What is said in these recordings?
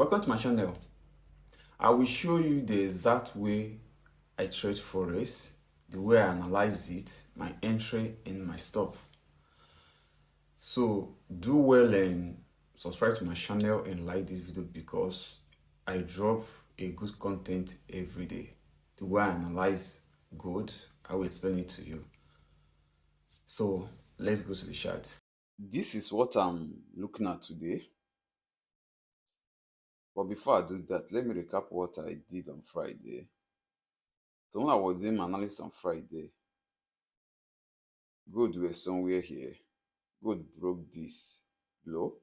Welcome to my channel. I will show you the exact way I trade Forex, the way I analyze it, my entry and my stop. So do well and subscribe to my channel and like this video because I drop a good content every day. The way I analyze gold, I will explain it to you. So let's go to the chart. This is what I'm looking at today. But before I do that, let me recap what I did on Friday. So when I was doing my analysis on Friday, gold were somewhere here. Gold broke this low.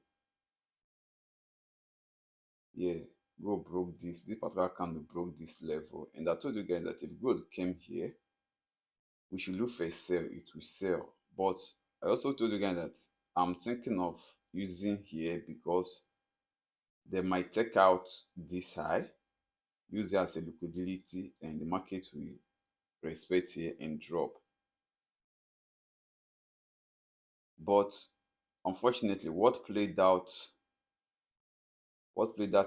Yeah, gold broke this. This particular candle broke this level. And I told you guys that if gold came here, we should look for a sell. It will sell. But I also told you guys that I'm thinking of using here because they might take out this high, use it as a liquidity, and the market will respect here and drop. But unfortunately, what played out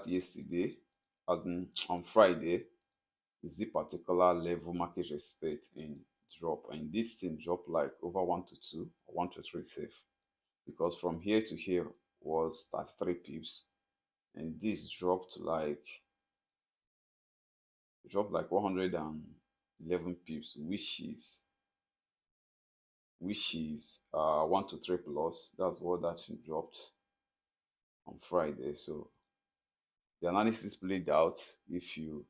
yesterday, as in on Friday, is the particular level market respect and drop. And this thing dropped like over 1 to 2 or 1 to 3 safe. Because from here to here was 33 pips. And this dropped like 111 pips, which is 1 to 3 plus. That's what that thing dropped on Friday. So the analysis played out if you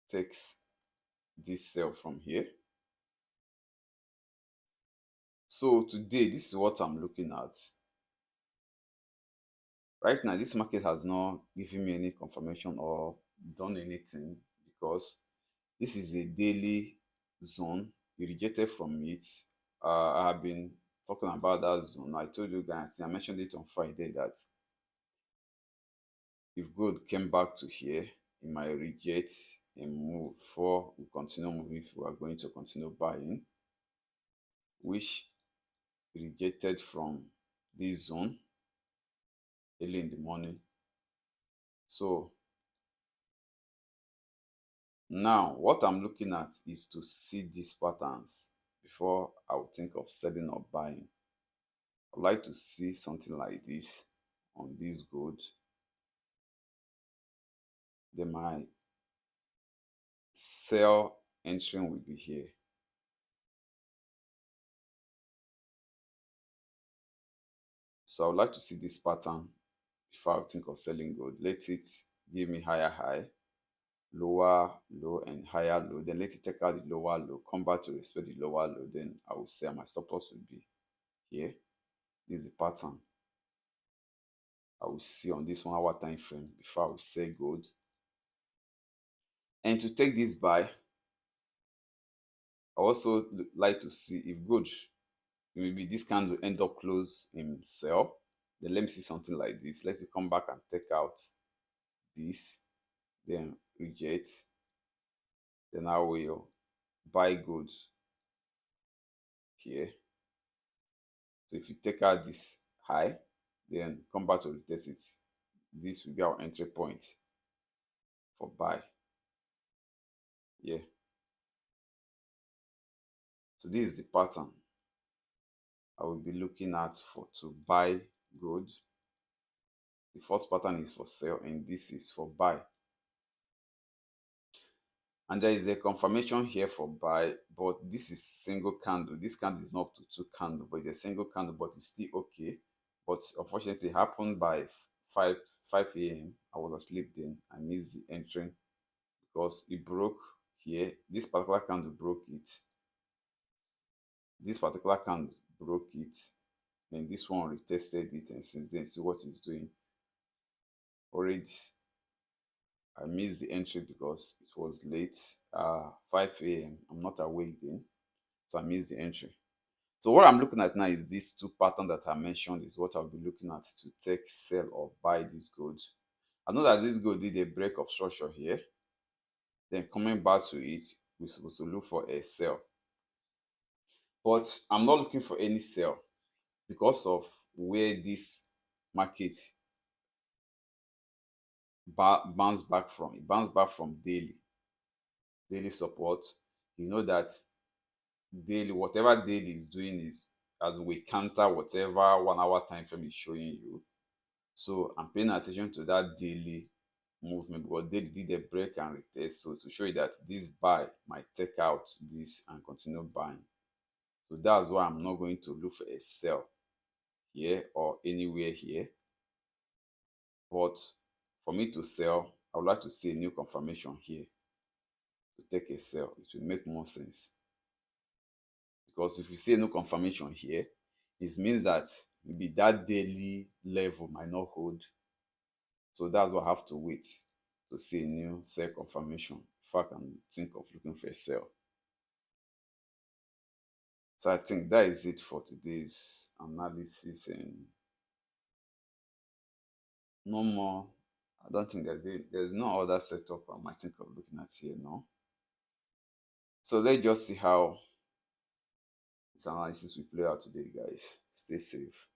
take this sell from here. So today, this is what I'm looking at. Right now, this market has not given me any confirmation or done anything because this is a daily zone. You rejected from it. I have been talking about that zone. I told you guys, I mentioned it on Friday, that if gold came back to here, it might reject and move before we continue moving if we are going to continue buying, which rejected from this zone early in the morning. So now what I'm looking at is to see these patterns before I would think of selling or buying. I'd like to see something like this on this gold. Then my sell entering will be here. So I would like to see this pattern before I think of selling gold. Let it give me higher high, lower low, and higher low. Then let it take out the lower low, come back to respect the lower low. Then I will say my stop loss will be here. This is the pattern I will see on this 1 hour time frame before I will sell gold. And to take this buy, I also like to see if gold, maybe this candle end up close in sell. Then let me see something like this. Let it come back and take out this, then reject. Then I will buy gold here. So if you take out this high, then come back to retest it. This will be our entry point for buy. Yeah. So this is the pattern I will be looking at for to buy gold. The first pattern is for sell and this is for buy. And there is a confirmation here for buy, but this is single candle. This candle is not up to 2 candle, but it's a single candle, but it's still okay. But unfortunately, it happened by 5 a.m. I was asleep then. I missed the entry because it broke here. This particular candle broke it. This particular candle broke it. And this one retested it, and since then, see what it's doing. Already, I missed the entry because it was late, 5 a.m. I'm not awake then, so I missed the entry. So what I'm looking at now is these two patterns that I mentioned is what I'll be looking at to take, sell, or buy this gold. I know that this gold did a break of structure here. Then coming back to it, we're supposed to look for a sell. But I'm not looking for any sell because of where this market bounce back from. It bounced back from daily support. You know that daily, whatever daily is doing is as we counter whatever 1 hour time frame is showing you. So I'm paying attention to that daily movement because daily did a break and retest. So to show you that this buy might take out this and continue buying. So that's why I'm not going to look for a sell here or anywhere here. But for me to sell, I would like to see a new confirmation here to take a sell. It will make more sense. Because if you see a new confirmation here, it means that maybe that daily level might not hold. So that's why I have to wait to see a new sell confirmation before I can think of looking for a sell. So I think that is it for today's analysis, and no more. I don't think there's no other setup I might think of looking at here now. So let's just see how this analysis will play out today, guys. Stay safe.